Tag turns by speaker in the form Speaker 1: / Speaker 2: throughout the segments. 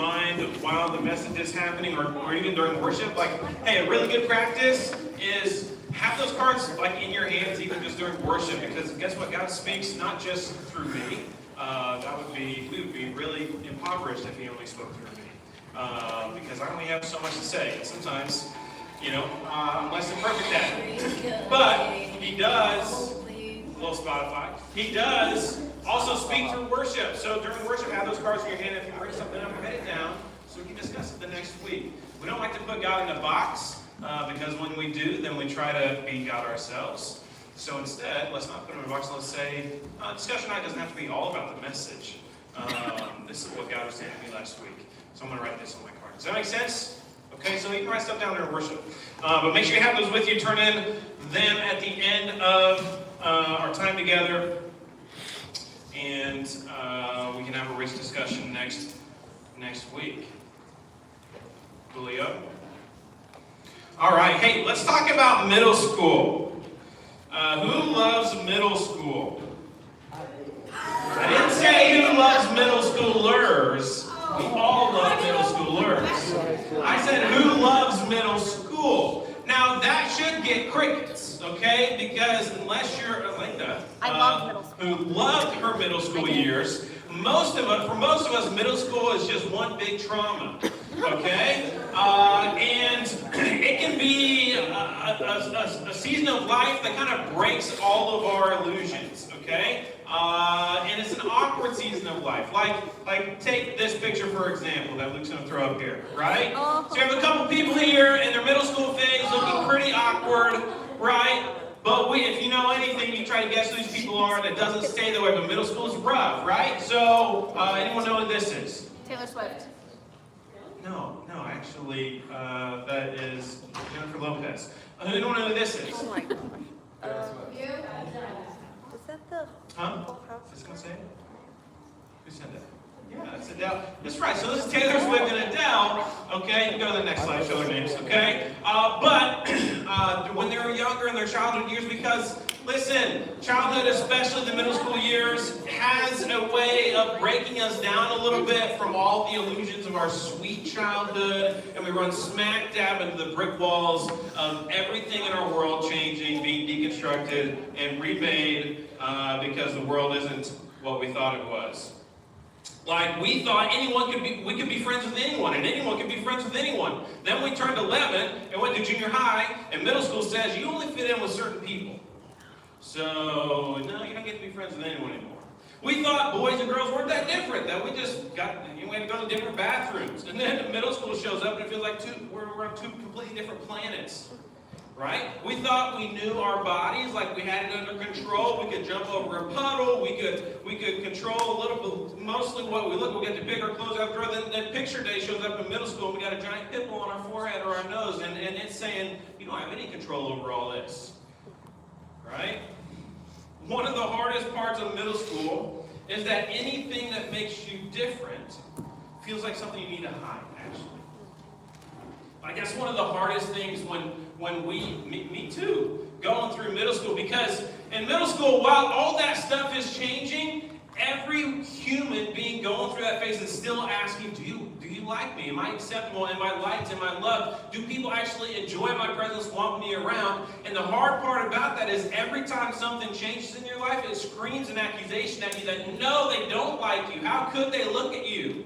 Speaker 1: mind while the message is happening or even during worship. Like, hey, a really good practice is have those cards like in your hands even just during worship, because guess what? God speaks not just through me. We would be really impoverished if he only spoke through me. Because I only have so much to say. And sometimes, I'm less than perfect at it. But he does, little Spotify, he does also speak through worship. So during worship, have those cards in your hand. If you bring something up, write it down so we can discuss it the next week. We don't like to put God in a box, because when we do, then we try to be God ourselves. So instead, let's not put him in a box. Let's say, discussion night doesn't have to be all about the message. This is what God was saying to me last week. So I'm going to write this on my card. Does that make sense? Okay, so you can write stuff down there in worship. But make sure you have those with you. Turn in them at the end of our time together. And we can have a rich discussion next week. Julio? All right, hey, let's talk about middle school. Who loves middle school? I didn't say who loves middle schoolers. We all love middle schoolers. I said who loves middle school. Now that should get crickets, okay? Because unless you're Linda, who loved her middle school years, for most of us, middle school is just one big trauma, okay? And it can be a season of life that kind of breaks all of our illusions, okay? And it's an awkward season of life. Like take this picture, for example, that Luke's going to throw up here, right? So you have a couple people here in their middle school phase looking pretty awkward, right? But if you know anything, you try to guess who these people are, and it doesn't stay that way. But middle school is rough, right? So, anyone know who this is?
Speaker 2: Taylor Swift.
Speaker 1: No, actually, that is Jennifer Lopez. Anyone know who this is?
Speaker 2: Oh my God. Is that the?
Speaker 1: Huh? Is this gonna say it? Who said that? Yeah, that's Adele. That's right. So this is Taylor Swift and Adele. Okay, you can go to the next slide, show their names. Okay, but when they were younger in their childhood years, because listen, childhood, especially the middle school years, has a way of breaking us down a little bit from all the illusions of our sweet childhood, and we run smack dab into the brick walls of everything in our world changing, being deconstructed, and remade because the world isn't what we thought it was. Like we thought we could be friends with anyone, and anyone could be friends with anyone. Then we turned 11 and went to junior high, and middle school says you only fit in with certain people. So, no, you don't get to be friends with anyone anymore. We thought boys and girls weren't that different, that we had to go to different bathrooms. And then the middle school shows up and it feels like we're on two completely different planets. Right? We thought we knew our bodies, like we had it under control. We could jump over a puddle. We could control a little bit, mostly what we look. We get the bigger clothes after. Then picture day shows up in middle school, and we got a giant pimple on our forehead or our nose, and it's saying, you don't have any control over all this. Right? One of the hardest parts of middle school is that anything that makes you different feels like something you need to hide, actually. I guess one of the hardest things when me too, going through middle school, because in middle school, while all that stuff is changing, every human being going through that phase is still asking, do you like me? Am I acceptable? Am I liked? Am I loved? Do people actually enjoy my presence, want me around? And the hard part about that is every time something changes in your life, it screams an accusation at you that, no, they don't like you. How could they look at you?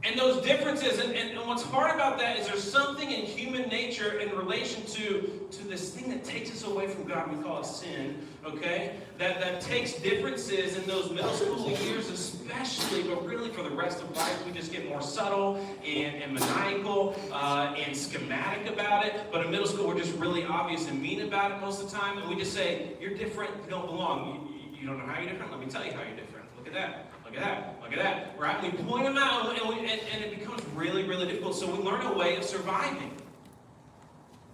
Speaker 1: And those differences, and what's hard about that is there's something in human nature in relation to this thing that takes us away from God. We call it sin, okay? That takes differences in those middle school years especially, but really for the rest of life, we just get more subtle and maniacal and schematic about it. But in middle school, we're just really obvious and mean about it most of the time. And we just say, you're different, you don't belong. You don't know how you're different? Let me tell you how you're different. Look at that. Look at that, look at that, right? We point them out, and it becomes really, really difficult. So we learn a way of surviving.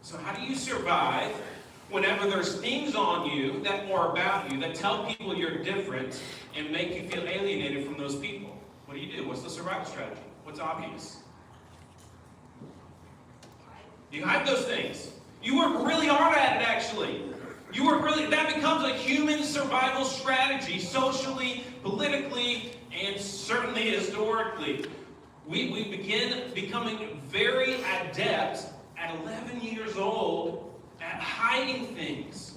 Speaker 1: So how do you survive whenever there's things on you that are about you that tell people you're different and make you feel alienated from those people? What do? What's the survival strategy? What's obvious? You hide those things. You work really hard at it, actually. That becomes a human survival strategy, socially, politically, and certainly historically, we begin becoming very adept at 11 years old at hiding things.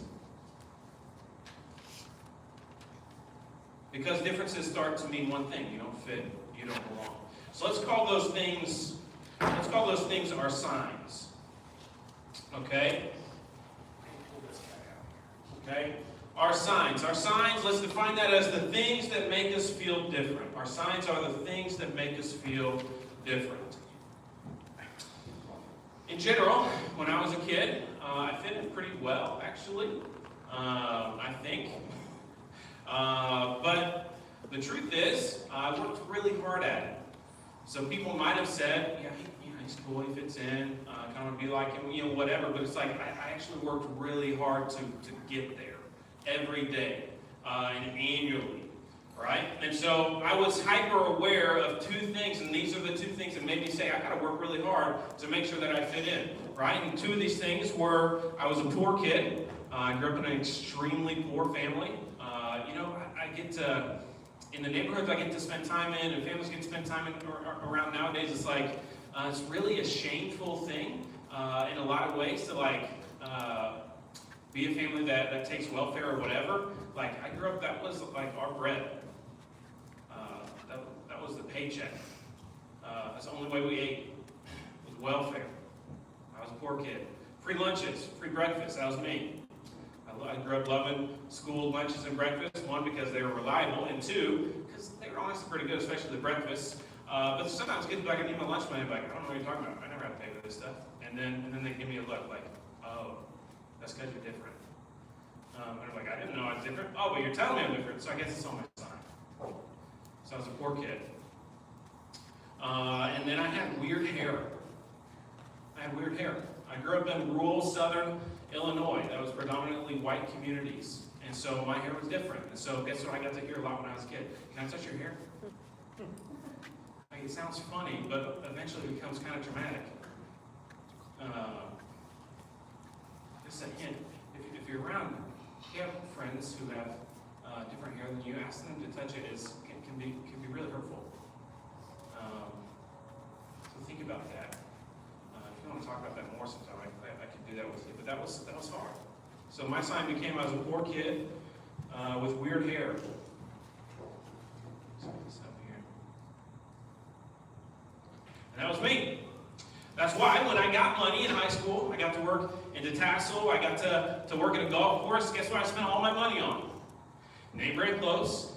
Speaker 1: Because differences start to mean one thing: you don't fit, you don't belong. So let's call those things our signs. Okay? Okay? Our signs, let's define that as the things that make us feel different. Our signs are the things that make us feel different. In general, when I was a kid, I fit in pretty well, actually, I think. But the truth is, I worked really hard at it. So people might have said, yeah, he's cool, he fits in, kind of be like him, whatever. But it's like, I actually worked really hard to get there every day and annually, right? And so I was hyper aware of two things, and these are the two things that made me say, I got to work really hard to make sure that I fit in, right? And two of these things were, I was a poor kid. I grew up in an extremely poor family. I get to, in the neighborhoods I get to spend time in, and families get to spend time in around nowadays, it's like, it's really a shameful thing in a lot of ways to be a family that takes welfare or whatever. Like, I grew up, that was like our bread. That was the paycheck. That's the only way we ate, was welfare. I was a poor kid. Free lunches, free breakfast, that was me. I grew up loving school lunches and breakfast, one, because they were reliable, and two, because they were honestly pretty good, especially the breakfast. But sometimes kids back, I need my lunch money, like, I don't know what you're talking about. I never had to pay for this stuff. And then they give me a look like, oh, that's because you're different. And I'm like, I didn't know I was different. Oh, but you're telling me I'm different, so I guess it's on my sign. So I was a poor kid. And then I had weird hair. I grew up in rural southern Illinois. That was predominantly white communities. And so my hair was different. And so guess what I got to hear a lot when I was a kid? Can I touch your hair? Like, it sounds funny, but eventually it becomes kind of dramatic. Just a hint. If you're around, if you have friends who have different hair than you, ask them to touch it. Can be really hurtful. So think about that. If you want to talk about that more sometime, I can do that with you. But that was hard. So my sign became, I was a poor kid with weird hair. And that was me. That's why when I got money in high school, I got to work in Tassel, I got to work at a golf course. Guess what I spent all my money on? Name brand clothes.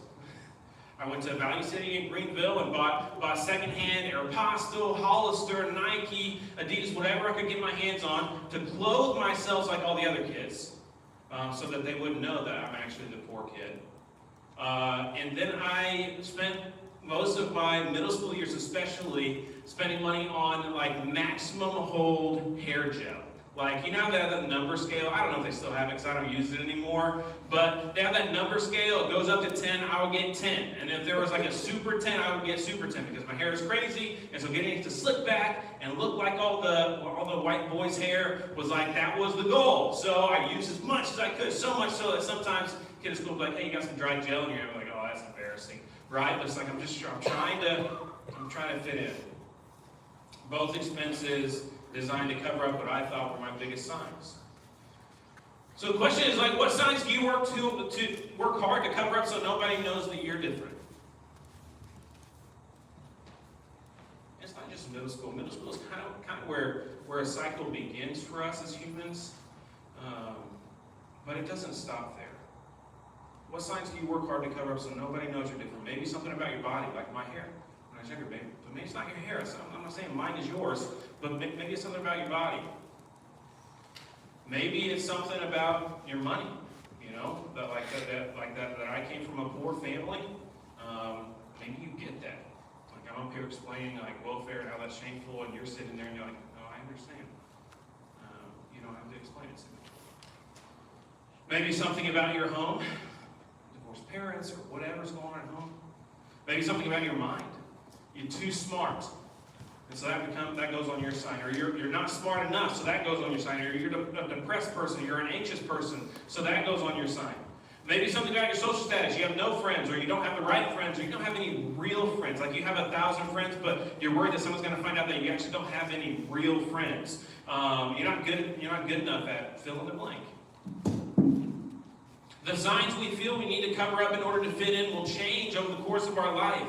Speaker 1: I went to Value City in Greenville and bought secondhand Aeropostale, Hollister, Nike, Adidas, whatever I could get my hands on to clothe myself like all the other kids, so that they wouldn't know that I'm actually the poor kid. And then I spent most of my middle school years especially spending money on like maximum hold hair gel. Like, that number scale, I don't know if they still have it because I don't use it anymore, but they have that number scale, it goes up to 10, I would get 10. And if there was like a super 10, I would get super 10 because my hair is crazy, and so getting it to slick back and look like all the white boys' hair was like, that was the goal. So I used as much as I could, so much so that sometimes kids at school would be like, hey, you got some dry gel in your hair? I'm like, oh, that's embarrassing, right? But it's like, I'm trying to fit in. Both expenses designed to cover up what I thought were my biggest signs. So the question is, what signs do you work hard to cover up so nobody knows that you're different? It's not just middle school. Middle school is kind of where a cycle begins for us as humans, but it doesn't stop there. What signs do you work hard to cover up so nobody knows you're different? Maybe something about your body, like my hair. When I was younger, but maybe it's not your hair. I'm not saying mine is yours, but maybe it's something about your body. Maybe it's something about your money, that I came from a poor family. Maybe you get that. Like, I'm up here explaining like welfare and how that's shameful, and you're sitting there and you're like, oh, I understand. You don't have to explain it to me. Maybe something about your home, divorced parents or whatever's going on at home. Maybe something about your mind. You're too smart, and so that goes on your sign. Or you're not smart enough, so that goes on your sign. Or you're a depressed person, you're an anxious person, so that goes on your sign. Maybe something about your social status. You have no friends, or you don't have the right friends, or you don't have any real friends. Like you have 1,000 friends, but you're worried that someone's going to find out that you actually don't have any real friends. You're not good enough at fill in the blank. The signs we feel we need to cover up in order to fit in will change over the course of our life.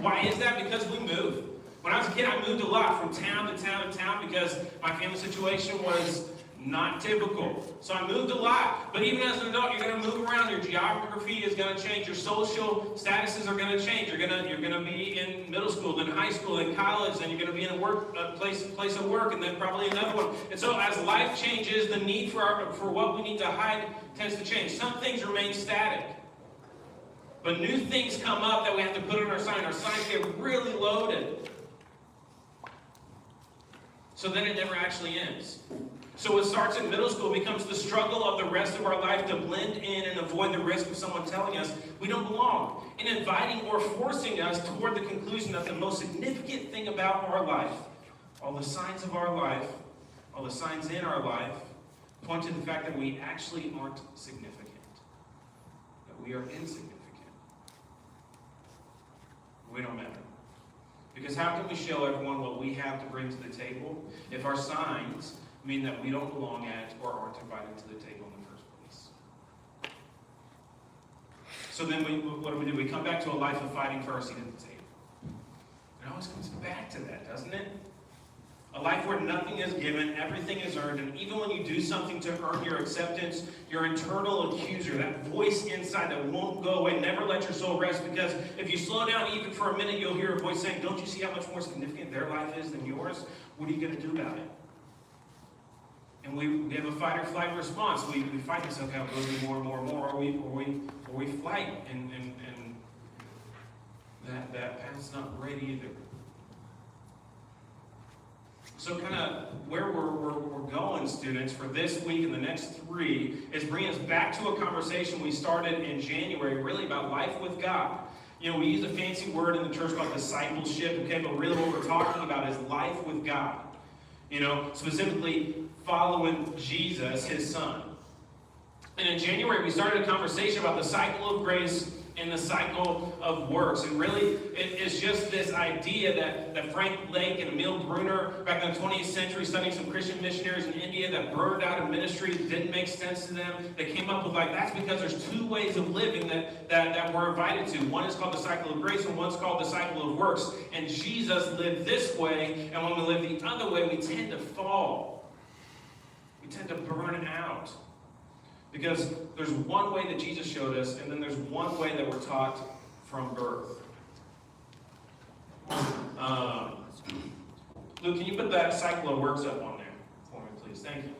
Speaker 1: Why is that? Because we move. When I was a kid, I moved a lot from town to town to town because my family situation was not typical. So I moved a lot. But even as an adult, you're going to move around. Your geography is going to change. Your social statuses are going to change. You're going to be in middle school, then high school, then college, then you're going to be in a place of work, and then probably another one. And so as life changes, the need for what we need to hide tends to change. Some things remain static. But new things come up that we have to put on our sign. Our signs get really loaded. So then it never actually ends. So what starts in middle school becomes the struggle of the rest of our life to blend in and avoid the risk of someone telling us we don't belong, and inviting or forcing us toward the conclusion that the most significant thing about our life, all the signs of our life, all the signs in our life, point to the fact that we actually aren't significant, that we are insignificant. We don't matter. Because how can we show everyone what we have to bring to the table if our signs mean that we don't belong at or aren't invited to the table in the first place? So then what do? We come back to a life of fighting for our seat at the table. It always comes back to that, doesn't it? A life where nothing is given, everything is earned, and even when you do something to earn your acceptance, your internal accuser, that voice inside that won't go away, never let your soul rest, because if you slow down even for a minute, you'll hear a voice saying, don't you see how much more significant their life is than yours? What are you going to do about it? And we have a fight or flight response. We fight this, okay, I'll go do more and more and more, or we flight, and that path's not great either. So kind of where we're going, students, for this week and the next 3 is bringing us back to a conversation we started in January, really about life with God. You know, we use a fancy word in the church called discipleship, okay, but really what we're talking about is life with God. You know, specifically following Jesus, his son. And in January, we started a conversation about the cycle of grace and the cycle of works. And really, it's just this idea that Frank Lake and Emil Brunner, back in the 20th century, studying some Christian missionaries in India that burned out of ministry, didn't make sense to them. They came up with, like, that's because there's 2 ways of living that we're invited to. One is called the cycle of grace, and one's called the cycle of works. And Jesus lived this way, and when we live the other way, we tend to fall. We tend to burn out. Because there's one way that Jesus showed us, and then there's one way that we're taught from birth. Luke, can you put that cycle of works up on there for me, please? Thank you.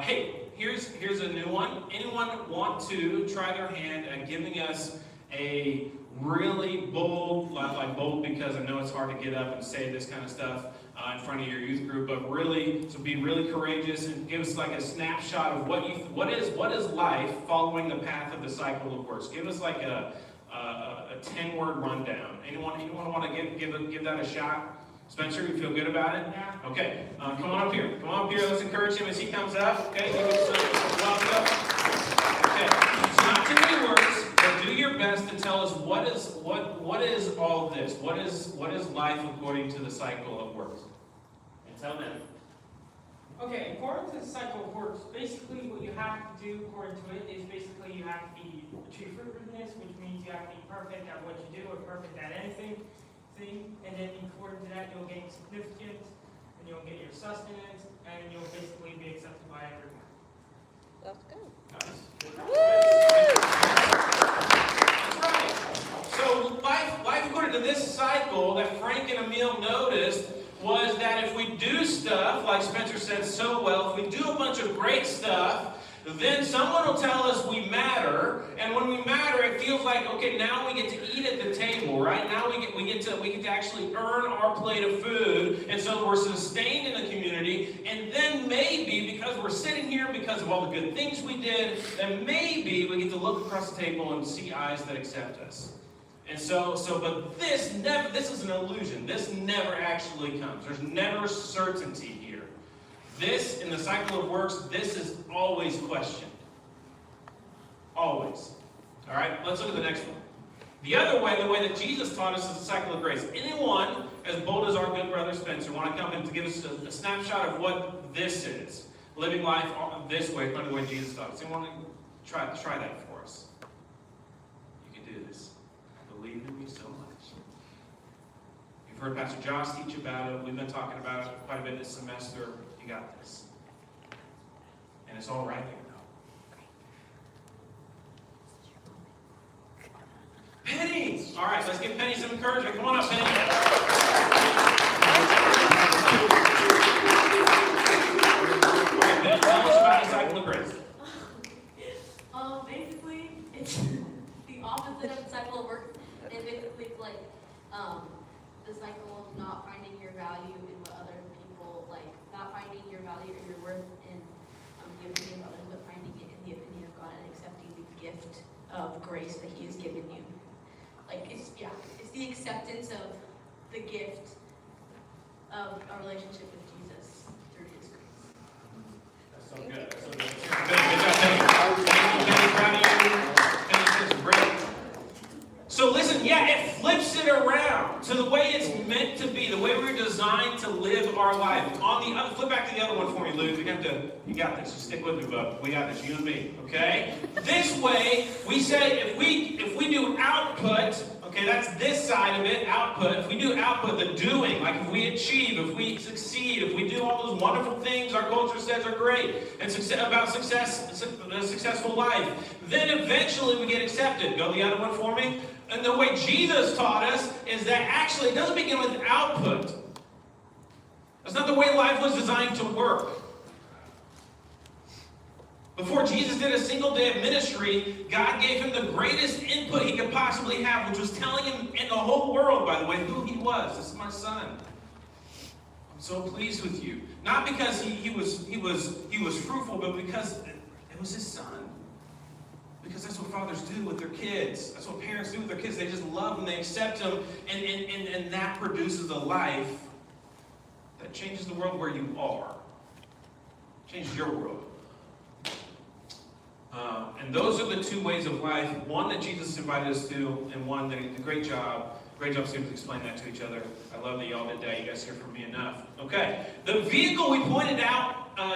Speaker 1: Hey, here's a new one. Anyone want to try their hand at giving us a really bold, like bold because I know it's hard to get up and say this kind of stuff in front of your youth group, but really, so be really courageous and give us like a snapshot of what is life following the path of the cycle of works. Give us like a 10-word rundown. Anyone want to give that a shot? Spencer, you feel good about it? Yeah. Okay, come on up here. Come on up here. Let's encourage him as he comes up. Okay, give us a welcome. Okay, it's not too many words, but do your best to tell us what is all this? What is life according to the cycle of works? And tell them.
Speaker 2: Okay, according to the cycle of works, basically what you have to do according to it is basically you have to achieve fruitfulness, which means you have to be perfect at what you do or perfect at anything. And then according to that, you'll gain significance, and you'll get your sustenance, and you'll basically be accepted by everyone.
Speaker 3: That's good.
Speaker 1: That's right. So life according to this cycle that Frank and Emil noticed was that if we do stuff, like Spencer said so well, if we do a bunch of great stuff, then someone will tell us we matter, and when we matter, it feels like, okay, now we get to eat at the table, right? Now we get to actually earn our plate of food, and so we're sustained in the community, and then maybe, because we're sitting here because of all the good things we did, then maybe we get to look across the table and see eyes that accept us. And but this is an illusion. This never actually comes. There's never certainty here. This, in the cycle of works, this is always questioned. Always. All right, let's look at the next one. The other way, the way that Jesus taught us, is the cycle of grace. Anyone as bold as our good brother Spencer want to come and to give us a snapshot of what this is? Living life this way, according to the way Jesus taught us. Anyone try that for us? You can do this. Believe in me so much. You've heard Pastor Josh teach about it. We've been talking about it quite a bit this semester. You got this. And it's all right here. Penny! All right, let's give Penny some encouragement. Come on up, Penny. All right, Penny, tell us about the cycle of grace.
Speaker 3: Basically, it's the opposite of the cycle of work. It basically is like the cycle of not finding your value in what other people like, not finding your value or your worth in the opinion of others, but finding it in the opinion of God and accepting the gift of grace that He has given you. Like, it's the acceptance of the gift of a relationship with Jesus through His grace.
Speaker 1: That's so good. That's so good. Good job, Penny. Penny, proud of you. Penny says great. So listen, it flips it around to the way it's meant to be, the way we're designed to live our life. On the other, flip back to the other one for me, Luke. You got this. Just stick with me, bud. We got this. You and me. Okay? This way, we say if we do output, okay, that's this side of it, output. If we do output, the doing, like if we achieve, if we succeed, if we do all those wonderful things our culture says are great, and about success, a successful life, then eventually we get accepted. Go the other one for me. And the way Jesus taught us is that actually it doesn't begin with output. That's not the way life was designed to work. Before Jesus did a single day of ministry, God gave him the greatest input he could possibly have, which was telling him in the whole world, by the way, who he was. This is my son. I'm so pleased with you. Not because he was fruitful, but because it was his son. Because that's what fathers do with their kids. That's what parents do with their kids. They just love them, they accept them, and that produces a life that changes the world where you are. Changes your world. And those are the two ways of life. One that Jesus invited us to, and one that he did a great job. Great job, students, explaining that to each other. I love that y'all did that. You guys hear from me enough. Okay. The vehicle we pointed out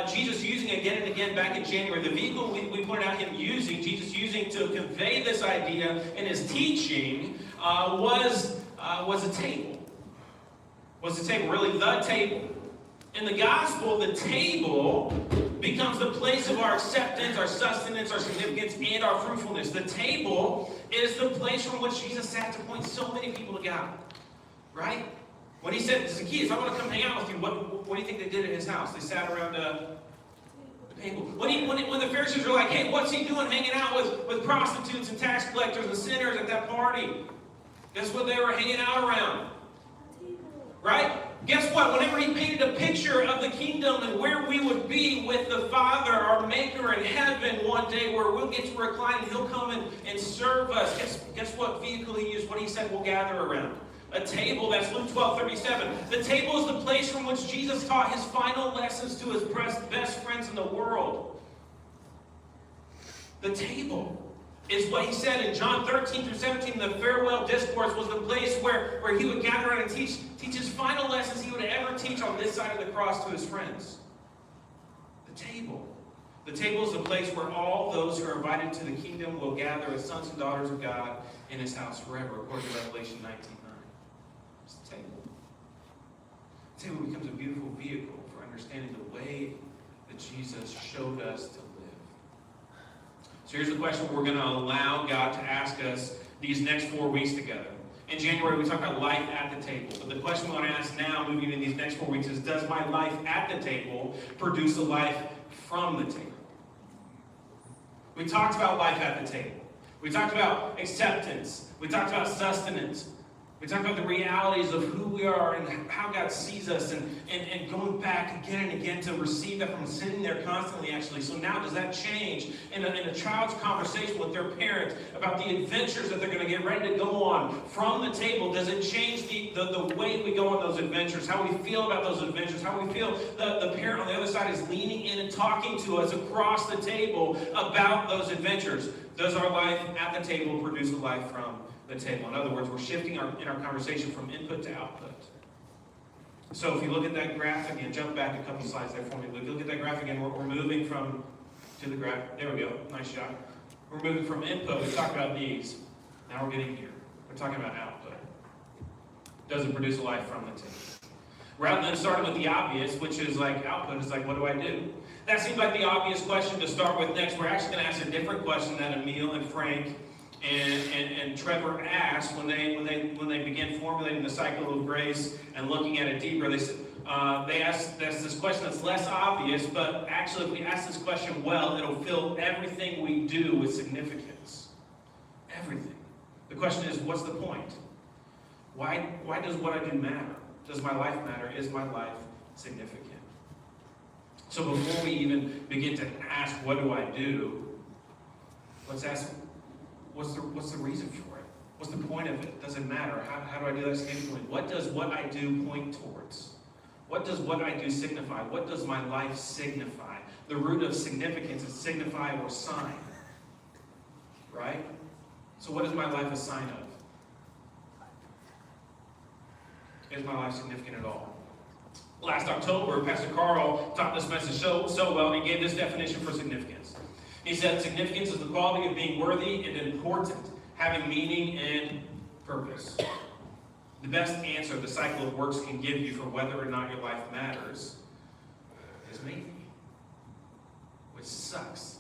Speaker 1: Jesus using again and again back in January, the vehicle we pointed out Jesus using to convey this idea in his teaching was a table. Was the table, really the table. In the gospel, the table becomes the place of our acceptance, our sustenance, our significance, and our fruitfulness. The table is the place from which Jesus sat to point so many people to God. Right? When he said, Zacchaeus, I want to come hang out with you, what do you think they did at his house? They sat around the table. When the Pharisees were like, hey, what's he doing hanging out with prostitutes and tax collectors and sinners at that party? Guess what they were hanging out around? Right? Guess what? Whenever he painted a picture of the kingdom and where we would be with the Father, our Maker in heaven one day, where we'll get to recline and he'll come and serve us. Guess what vehicle he used? What he said we'll gather around? A table. That's Luke 12:37. The table is the place from which Jesus taught his final lessons to his best friends in the world. The table is what he said in John 13-17. The farewell discourse was the place where he would gather around and teach his final lessons he would ever teach on this side of the cross to his friends. The table. The table is the place where all those who are invited to the kingdom will gather as sons and daughters of God in his house forever, according to Revelation 19:9. It's the table. The table becomes a beautiful vehicle for understanding the way that Jesus showed us to live. So here's the question we're going to allow God to ask us these next 4 weeks together. In January, we talked about life at the table. But the question we want to ask now, moving into these next 4 weeks, is does my life at the table produce a life from the table? We talked about life at the table. We talked about acceptance. We talked about sustenance. We talked about the realities of who we are and how God sees us and going back again and again to receive that from sitting there constantly, actually. So now does that change in a child's conversation with their parents about the adventures that they're going to get ready to go on from the table? Does it change the way we go on those adventures, how we feel about those adventures, how we feel the parent on the other side is leaning in and talking to us across the table about those adventures? Does our life at the table produce a life from the table? In other words, we're shifting in our conversation from input to output. So if you look at that graph again, jump back a couple slides there for me. Look at that graph again. We're moving from, to the graph. There we go. Nice shot. We're moving from input. We talked about these. Now we're getting here. We're talking about output. Does it produce a life from the table? Rather than starting with the obvious, which is like output, is like, what do I do? That seems like the obvious question to start with next. We're actually going to ask a different question that Emil and Frank and Trevor asked when they began formulating the cycle of grace and looking at it deeper. They asked this question that's less obvious, but actually if we ask this question well, it'll fill everything we do with significance. Everything. The question is, what's the point? Why does what I do matter? Does my life matter? Is my life significant? So before we even begin to ask, what do I do? Let's ask, what's the reason for it? What's the point of it? Does it matter? How do I do that significantly? What does what I do point towards? What does what I do signify? What does my life signify? The root of significance is signify or sign. Right? So what is my life a sign of? Is my life significant at all? Last October, Pastor Carl taught this message so well, and he gave this definition for significance. He said, significance is the quality of being worthy and important, having meaning and purpose. The best answer the cycle of works can give you for whether or not your life matters is maybe, which sucks.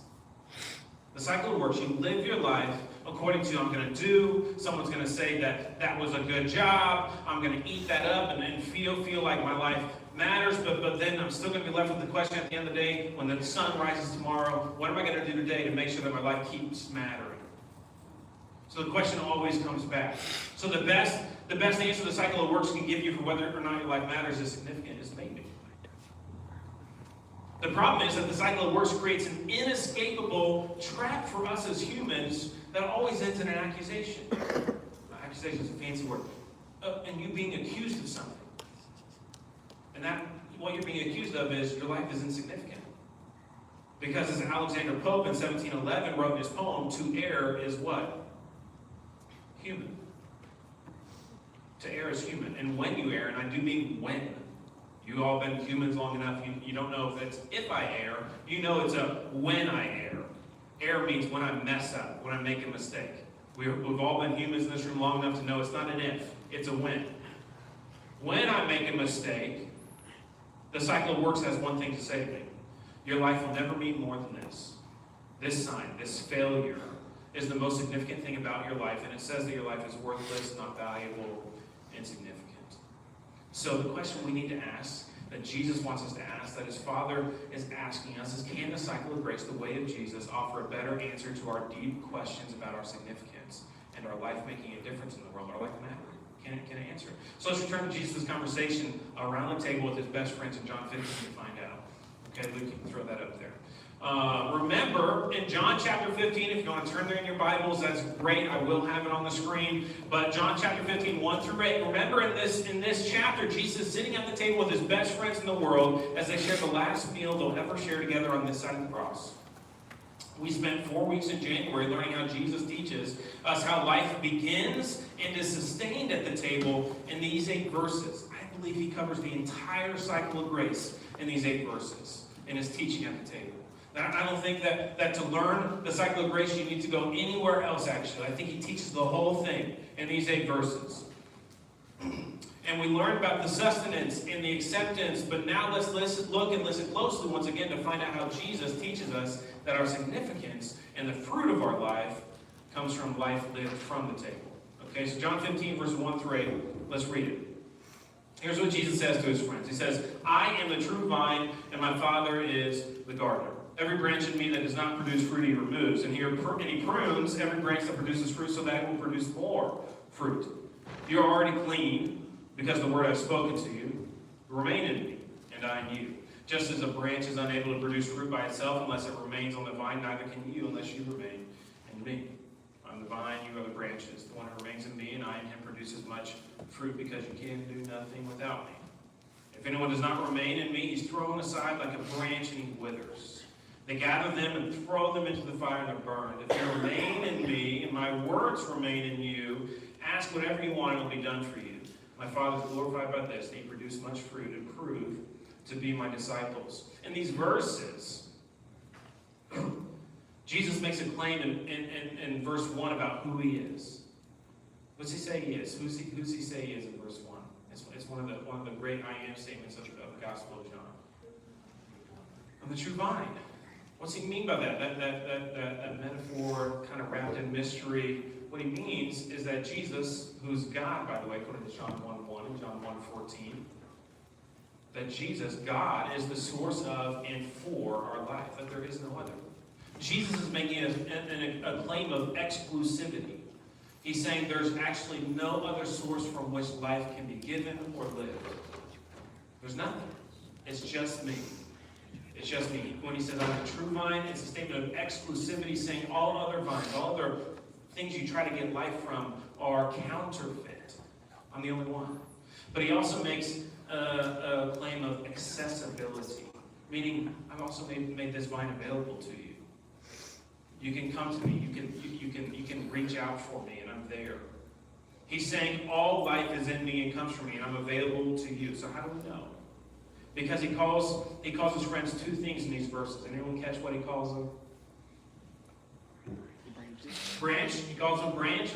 Speaker 1: The cycle of works, you live your life according to I'm going to do. Someone's going to say that was a good job. I'm going to eat that up and feel like my life matters, but then I'm still going to be left with the question at the end of the day, when the sun rises tomorrow, what am I going to do today to make sure that my life keeps mattering? So the question always comes back. So the best answer the cycle of works can give you for whether or not your life matters is significant is maybe. The problem is that the cycle of works creates an inescapable trap for us as humans that always ends in an accusation. Accusation is a fancy word. And you being accused of something. And that, what you're being accused of is your life is insignificant. Because as Alexander Pope in 1711 wrote in his poem, to err is what? Human. To err is human. And when you err, and I do mean when, you all been humans long enough, you don't know if it's if I err, you know it's a when I err. Err means when I mess up, when I make a mistake. We've all been humans in this room long enough to know it's not an if, it's a when. When I make a mistake, the cycle of works has one thing to say to me. Your life will never mean more than this. This sign, this failure, is the most significant thing about your life, and it says that your life is worthless, not valuable, insignificant. So the question we need to ask, that Jesus wants us to ask, that his Father is asking us, is can the cycle of grace, the way of Jesus, offer a better answer to our deep questions about our significance and our life making a difference in the world, our life mattering? Can it answer it? So let's return to Jesus' conversation around the table with his best friends in John 15 to find out. Okay, Luke, you can throw that up there. Remember, in John chapter 15, if you want to turn there in your Bibles, that's great. I will have it on the screen. But John chapter 15, 1 through 8. Remember in this chapter, Jesus is sitting at the table with his best friends in the world as they share the last meal they'll ever share together on this side of the cross. We spent 4 weeks in January learning how Jesus teaches us how life begins and is sustained at the table in these 8 verses. I believe he covers the entire cycle of grace in these 8 verses in his teaching at the table. I don't think that to learn the cycle of grace you need to go anywhere else, actually. I think he teaches the whole thing in these 8 verses. And we learned about the sustenance and the acceptance, but now let's look and listen closely once again to find out how Jesus teaches us that our significance and the fruit of our life comes from life lived from the table. Okay, so John 15, verse 1 through 8, let's read it. Here's what Jesus says to his friends. He says, I am the true vine, and my Father is the gardener. Every branch in me that does not produce fruit, he removes. And he prunes every branch that produces fruit so that it will produce more fruit. You are already clean because the word I've spoken to you. Remain in me, and I in you. Just as a branch is unable to produce fruit by itself unless it remains on the vine, neither can you unless you remain in me. I'm the vine, you are the branches. The one who remains in me and I in him produces much fruit because you can do nothing without me. If anyone does not remain in me, he's thrown aside like a branch and he withers. They gather them and throw them into the fire and they're burned. If you remain in me and my words remain in you, ask whatever you want and it will be done for you. My Father is glorified by this, that you produce much fruit and prove to be my disciples. In these verses, Jesus makes a claim in verse 1 about who he is. What's he say he is? Who's he say he is in verse 1? It's one of the great I am statements of the Gospel of John. I'm the true vine. What's he mean by that? That metaphor kind of wrapped in mystery. What he means is that Jesus, who's God, by the way, according to John 1:1 and John 1:14, that Jesus, God, is the source of and for our life, that there is no other. Jesus is making a claim of exclusivity. He's saying there's actually no other source from which life can be given or lived. There's nothing. It's just me. It's just me. When he says I'm the true vine, it's a statement of exclusivity, saying all other vines, all other things you try to get life from are counterfeit. I'm the only one. But he also makes a claim of accessibility, meaning I've also made this vine available to you. You can come to me. You can reach out for me, and I'm there. He's saying all life is in me and comes from me, and I'm available to you. So how do we know? Because he calls his friends two things in these verses. Anyone catch what he calls them? Branch. He calls them a branch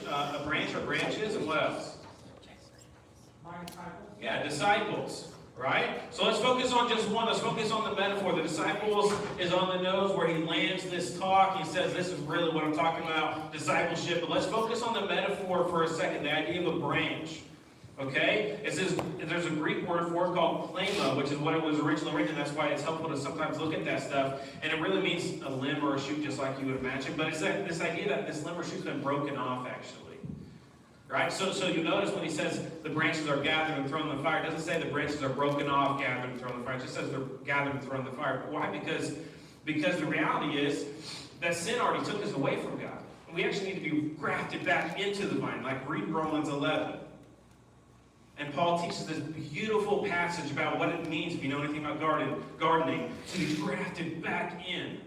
Speaker 1: or branches, and what else? Yeah, disciples. Right? So let's focus on just one. Let's focus on the metaphor. The disciples is on the nose where he lands this talk. He says, this is really what I'm talking about, discipleship. But let's focus on the metaphor for a second, the idea of a branch. Okay? It says, there's a Greek word for it called plema, which is what it was originally written. That's why it's helpful to sometimes look at that stuff. And it really means a limb or a shoot, just like you would imagine. But it's like this idea that this limb or shoot's been broken off, actually. Right? So you notice when he says the branches are gathered and thrown in the fire, it doesn't say the branches are broken off, gathered and thrown in the fire. It just says they're gathered and thrown in the fire. Why? Because the reality is that sin already took us away from God. And we actually need to be grafted back into the vine, like read Romans 11. And Paul teaches this beautiful passage about what it means, if you know anything about gardening, to be grafted back in,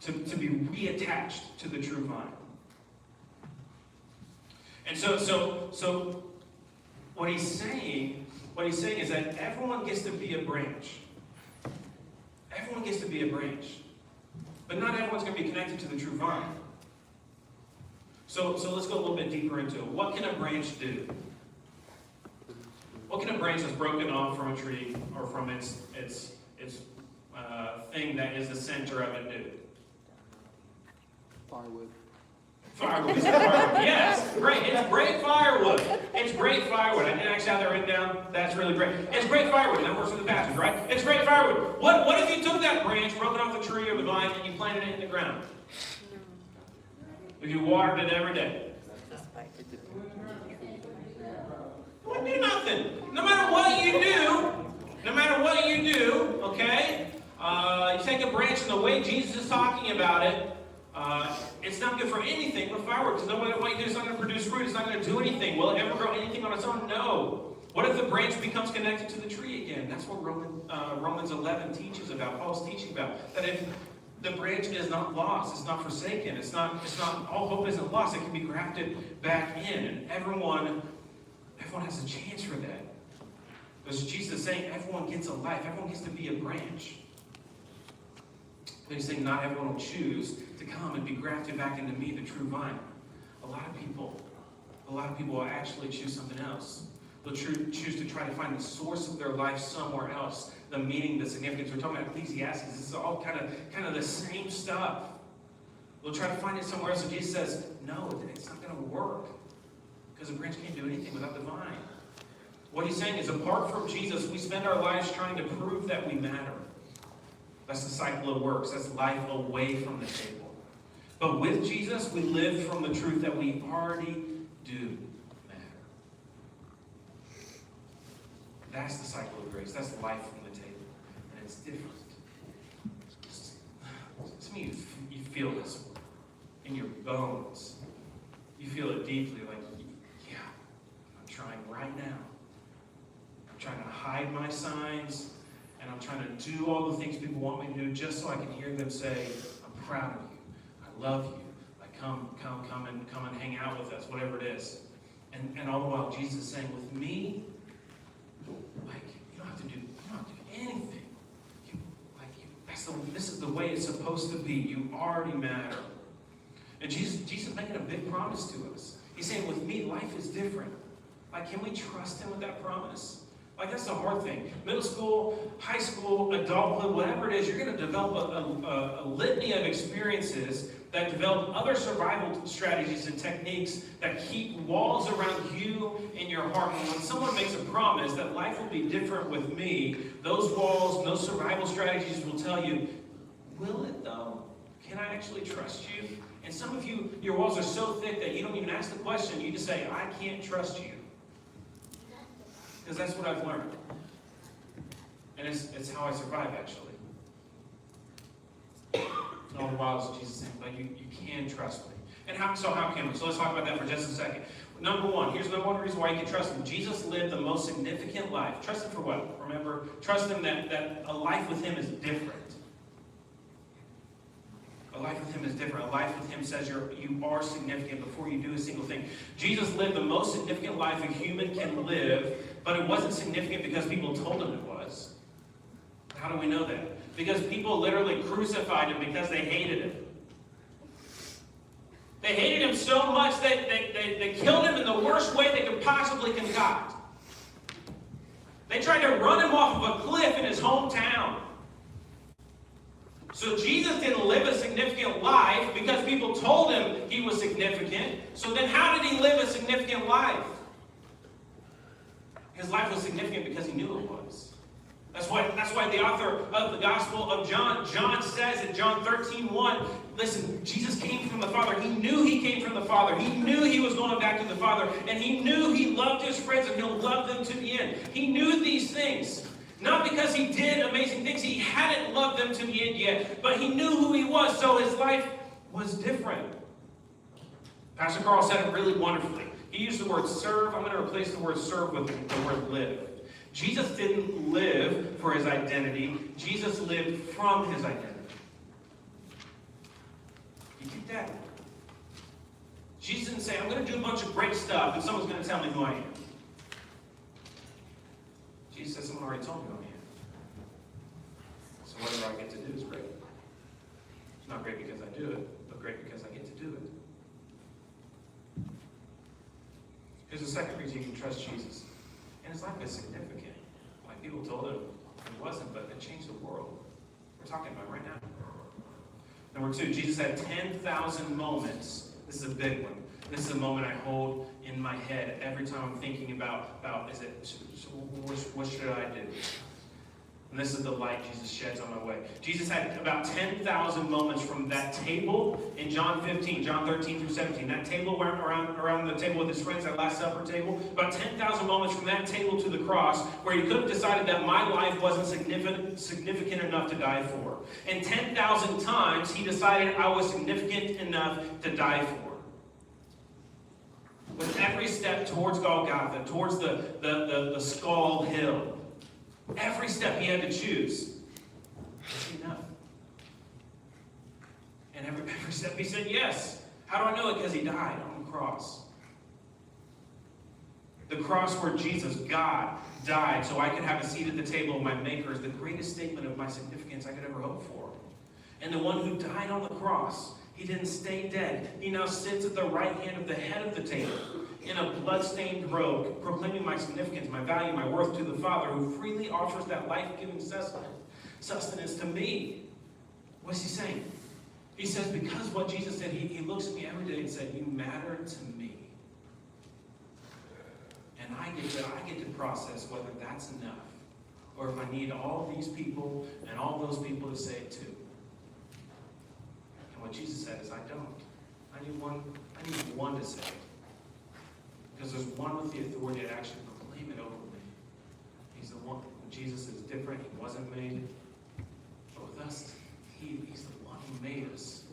Speaker 1: to be reattached to the true vine. And so what he's saying is that everyone gets to be a branch. Everyone gets to be a branch. But not everyone's going to be connected to the true vine. So let's go a little bit deeper into it. What can a branch do? What can a branch that's broken off from a tree or from its thing that is the center of it do?
Speaker 4: Firewood.
Speaker 1: Firewood. Yes, great. It's great firewood. It's great firewood. I didn't actually have that written down. That's really great. It's great firewood. That works with the pastors, right? It's great firewood. What if you took that branch, broke it off the tree or the vine, and you planted it in the ground? If you watered it every day? It wouldn't do nothing. No matter what you do, okay? You take a branch, and the way Jesus is talking about it, it's not good for anything but firewood, because no matter what you do, it's not going to produce fruit. It's not going to do anything. Will it ever grow anything on its own? No. What if the branch becomes connected to the tree again? That's what Romans 11 teaches about. Paul's teaching about that if the branch is not lost, it's not forsaken, it's not all hope isn't lost. It can be grafted back in, and everyone has a chance for that. Because Jesus is saying everyone gets a life. Everyone gets to be a branch. But he's saying not everyone will choose to come and be grafted back into me, the true vine. A lot of people will actually choose something else. They'll choose to try to find the source of their life somewhere else. The meaning, the significance. We're talking about Ecclesiastes. This is all kind of the same stuff. They'll try to find it somewhere else. And Jesus says, no, it's not going to work. Because a branch can't do anything without the vine. What he's saying is, apart from Jesus, we spend our lives trying to prove that we matter. That's the cycle of works. That's life away from the table. But with Jesus, we live from the truth that we already do matter. That's the cycle of grace. That's life from the table. And it's different. Some of you feel this in your bones. You feel it deeply, like, yeah, I'm trying right now. I'm trying to hide my signs, and I'm trying to do all the things people want me to do just so I can hear them say, I'm proud of you, I love you, like come and hang out with us, whatever it is. And all the while Jesus is saying, with me, like you don't have to do anything. This is the way it's supposed to be. You already matter. And Jesus is making a big promise to us. He's saying, with me, life is different. Like, can we trust him with that promise? Like, that's the hard thing. Middle school, high school, adulthood, whatever it is, you're going to develop a litany of experiences that develop other survival strategies and techniques that keep walls around you and your heart. And when someone makes a promise that life will be different with me, those walls, those survival strategies will tell you, will it though? Can I actually trust you? And some of you, your walls are so thick that you don't even ask the question. You just say, I can't trust you. Because that's what I've learned. And it's how I survive, actually. All the while, Jesus saying, but you can trust me. And how can we? So let's talk about that for just a second. Number one, here's number one reason why you can trust him. Jesus lived the most significant life. Trust him for what? Remember, trust him that a life with him is different. A life with him is different. A life with him says you are significant before you do a single thing. Jesus lived the most significant life a human can live, but it wasn't significant because people told him it was. How do we know that? Because people literally crucified him because they hated him. They hated him so much that they killed him in the worst way they could possibly concoct. They tried to run him off of a cliff in his hometown. So Jesus didn't live a significant life because people told him he was significant. So then how did he live a significant life? His life was significant because he knew it was. That's why the author of the Gospel of John says in John 13:1, listen, Jesus came from the Father. He knew he came from the Father. He knew he was going back to the Father. And he knew he loved his friends and he'll love them to the end. He knew these things. Not because he did amazing things. He hadn't loved them to the end yet. But he knew who he was, so his life was different. Pastor Carl said it really wonderfully. He used the word serve. I'm going to replace the word serve with the word live. Jesus didn't live for his identity. Jesus lived from his identity. You get that? Jesus didn't say, I'm going to do a bunch of great stuff and someone's going to tell me who I am. Jesus said, someone already told me who I am. So whatever I get to do is great. It's not great because I do it, but great because I get to do it. Here's the second reason you can trust Jesus. And his life is significant. Like people told him it wasn't, but it changed the world. We're talking about it right now. Number two, Jesus had 10,000 moments. This is a big one. This is a moment I hold in my head every time I'm thinking about what should I do? And this is the light Jesus sheds on my way. Jesus had about 10,000 moments from that table in John 15, John 13 through 17. That table around the table with his friends, that Last Supper table. About 10,000 moments from that table to the cross where he could have decided that my life wasn't significant enough to die for. And 10,000 times he decided I was significant enough to die for. With every step towards Golgotha, towards the skull hill, every step he had to choose. Is he enough? And every step he said yes. How do I know it? Because he died on the cross. The cross where Jesus, God, died so I could have a seat at the table of my Maker is the greatest statement of my significance I could ever hope for. And the one who died on the cross, he didn't stay dead. He now sits at the right hand of the head of the table in a blood-stained robe, proclaiming my significance, my value, my worth to the Father, who freely offers that life-giving sustenance to me. What's he saying? He says, because what Jesus said, he looks at me every day and said, you matter to me. And I get to process whether that's enough, or if I need all these people and all those people to say it too. And what Jesus said is, I don't. I need one to say it. Because there's one with the authority to actually proclaim it over me. He's the one. Jesus is different. He wasn't made. But with us, he's the one who made us.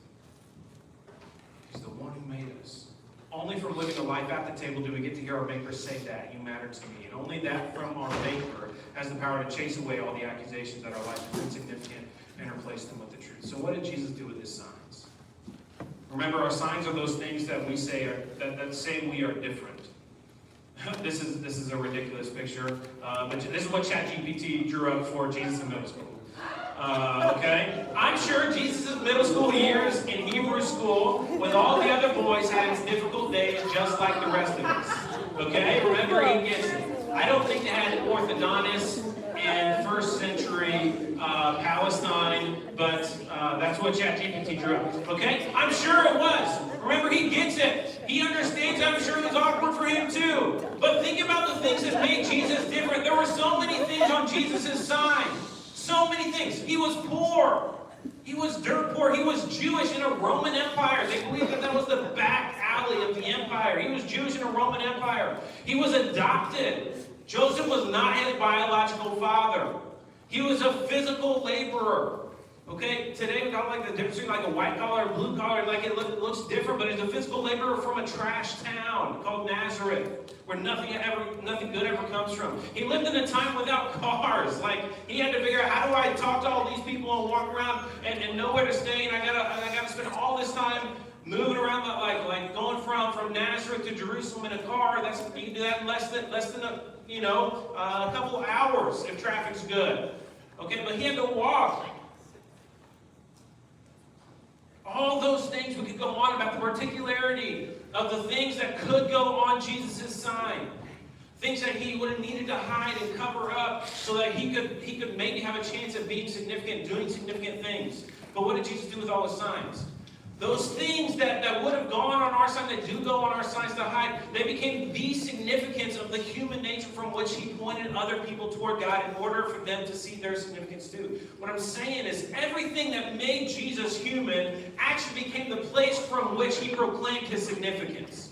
Speaker 1: He's the one who made us. Only from living a life at the table do we get to hear our Maker say that. You matter to me. And only that from our Maker has the power to chase away all the accusations that our life is insignificant and replace them with the truth. So what did Jesus do with his signs? Remember, our signs are those things that we say that say we are different. This is a ridiculous picture, but this is what ChatGPT drew up for Jesus in middle school. Okay? I'm sure Jesus' middle school years in Hebrew school with all the other boys had its difficult days just like the rest of us. Okay? Remember, he gets it. I don't think they had orthodontists in first century Palestine, but that's what ChatGPT drew up. Okay? I'm sure it was. Remember, he gets it. He understands. I'm sure it was awkward for him too. But think about the things that made Jesus different. There were so many things on Jesus' sign. So many things. He was poor. He was dirt poor. He was Jewish in a Roman Empire. They believed that was the back alley of the empire. He was Jewish in a Roman Empire. He was adopted. Joseph was not his biological father. He was a physical laborer. Okay, today we got like the difference between like a white collar and blue collar, like it looks different, but he's a physical laborer from a trash town called Nazareth, where nothing good ever comes from. He lived in a time without cars. Like he had to figure out, how do I talk to all these people and walk around and know where to stay, and I gotta spend all this time moving around, like going from Nazareth to Jerusalem in a car. You can do that in less than a couple hours if traffic's good. Okay, but he had to walk. All those things we could go on about the particularity of the things that could go on Jesus' sign. Things that he would have needed to hide and cover up so that he could maybe have a chance at being significant, doing significant things. But what did Jesus do with all his signs? Those things that would have gone on our sign, that do go on our signs to hide, they became the significance of the human nature from which he pointed other people toward God in order for them to see their significance too. What I'm saying is everything that made Jesus human actually became the place from which he proclaimed his significance.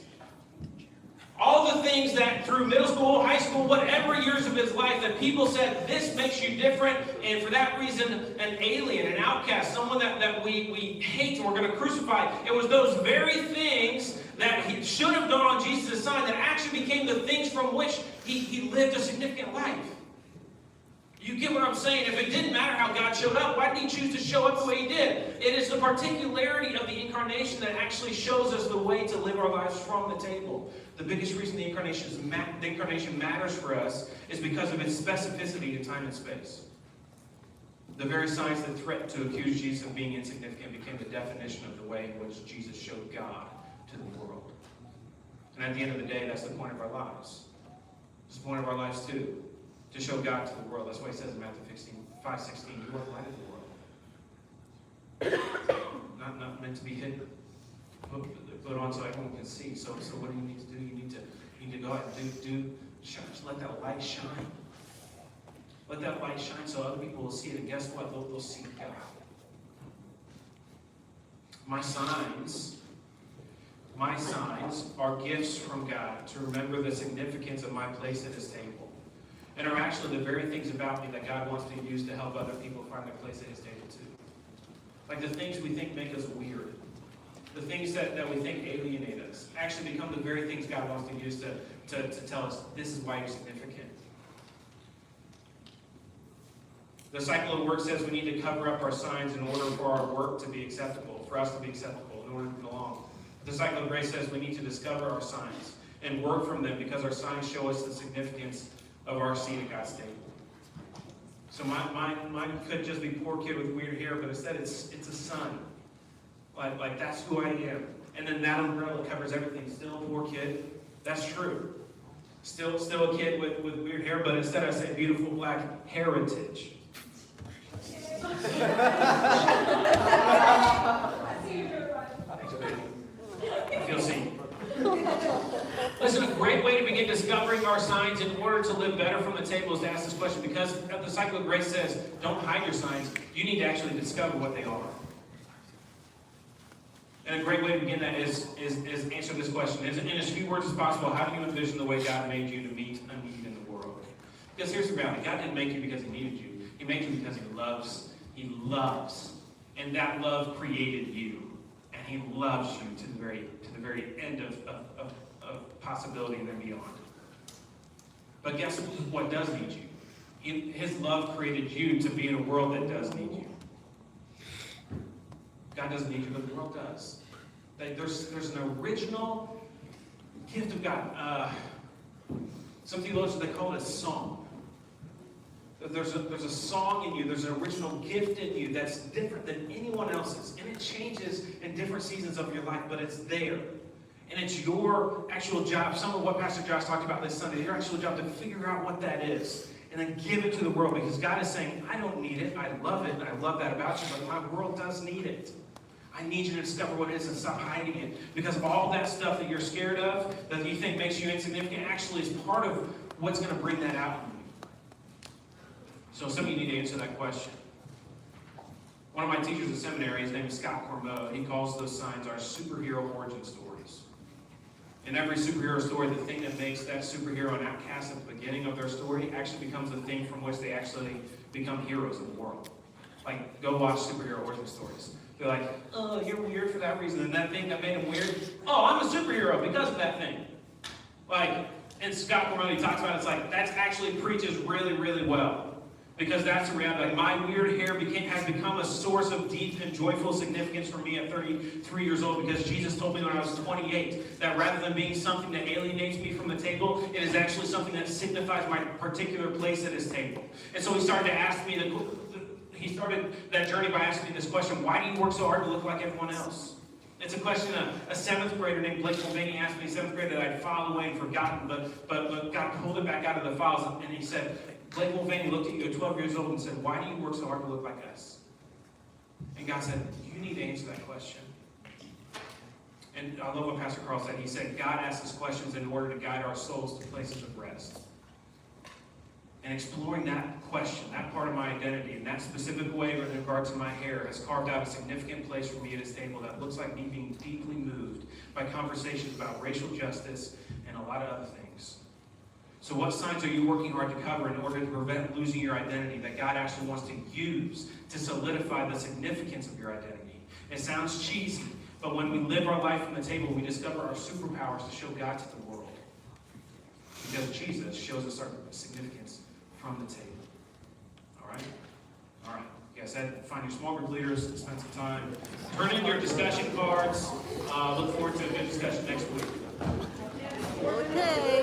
Speaker 1: All the things that through middle school, high school, whatever years of his life that people said, this makes you different, and for that reason, an alien, an outcast, someone that we hate and we're going to crucify. It was those very things that he should have done on Jesus' sign that actually became the things from which he lived a significant life. You get what I'm saying? If it didn't matter how God showed up, why did he choose to show up the way he did? It is the particularity of the incarnation that actually shows us the way to live our lives from the table. The biggest reason the incarnation matters for us is because of its specificity in time and space. The very signs that threatened to accuse Jesus of being insignificant became the definition of the way in which Jesus showed God to the world. And at the end of the day, that's the point of our lives. It's the point of our lives too. To show God to the world. That's why he says in Matthew 5:16, you are the light of the world. Not meant to be hidden. Put on so everyone can see. So what do you need to do? You need to go out and just let that light shine. Let that light shine so other people will see it. And guess what? They'll see God. My signs are gifts from God to remember the significance of my place at his table. And are actually the very things about me that God wants to use to help other people find their place at his table too. Like the things we think make us weird. The things that we think alienate us actually become the very things God wants to use to tell us, this is why you're significant. The cycle of work says we need to cover up our signs in order for our work to be acceptable, for us to be acceptable, in order to belong. The cycle of grace says we need to discover our signs and work from them because our signs show us the significance of our seat at God's table. So mine could just be poor kid with weird hair, but instead it's a sun. Like that's who I am. And then that umbrella covers everything. Still a poor kid. That's true. Still a kid with weird hair, but instead I say beautiful black heritage. I feel seen. Listen, a great way to begin discovering our signs in order to live better from the table is to ask this question, because the cycle of grace says, don't hide your signs. You need to actually discover what they are. And a great way to begin that is answer this question. In as few words as possible, how do you envision the way God made you to meet a need in the world? Because here's the reality. God didn't make you because he needed you. He made you because he loves. He loves. And that love created you. And he loves you to the very end of possibility and then beyond. But guess what does need you? His love created you to be in a world that does need you. God doesn't need you, but the world does. There's an original gift of God. Some theologians, they call it a song. There's a song in you, there's an original gift in you that's different than anyone else's. And it changes in different seasons of your life, but it's there. And it's your actual job, some of what Pastor Josh talked about this Sunday, your actual job to figure out what that is. And then give it to the world, because God is saying, I don't need it, I love it, and I love that about you, but my world does need it. I need you to discover what it is and stop hiding it. Because of all that stuff that you're scared of, that you think makes you insignificant, actually is part of what's going to bring that out in you. So some of you need to answer that question. One of my teachers at seminary, his name is Scott Cormeau, he calls those signs our superhero origin stories. In every superhero story, the thing that makes that superhero an outcast at the beginning of their story actually becomes the thing from which they actually become heroes in the world. Like, go watch superhero origin stories. They're like, oh, you're weird for that reason, and that thing that made him weird, oh, I'm a superhero because of that thing. Like, and Scott Cormeau, he talks about it, it's like, that actually preaches really, really well. Because that's the reality. Like, my weird hair has become a source of deep and joyful significance for me at 33 years old, because Jesus told me when I was 28 that rather than being something that alienates me from the table, it is actually something that signifies my particular place at his table. And so he started to ask me, he started that journey by asking me this question: why do you work so hard to look like everyone else? It's a question a 7th grader named Blake Mulvaney asked me in 7th grade that I'd filed away and forgotten, but God pulled it back out of the files, and he said, Blake Mulvaney looked at you at 12 years old and said, why do you work so hard to look like us? And God said, you need to answer that question. And I love what Pastor Carl said. He said, God asks us questions in order to guide our souls to places of rest. And exploring that question, that part of my identity, in that specific way with regard to my hair, has carved out a significant place for me at his table that looks like me being deeply moved by conversations about racial justice and a lot of other things. So what signs are you working hard to cover in order to prevent losing your identity that God actually wants to use to solidify the significance of your identity? It sounds cheesy, but when we live our life from the table, we discover our superpowers to show God to the world. Because Jesus shows us our significance from the table. All right? All right. Like I said, find your small group leaders, spend some time. Turn in your discussion cards. Look forward to a good discussion next week.
Speaker 4: Okay.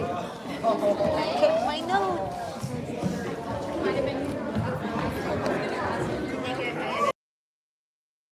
Speaker 4: I took my notes.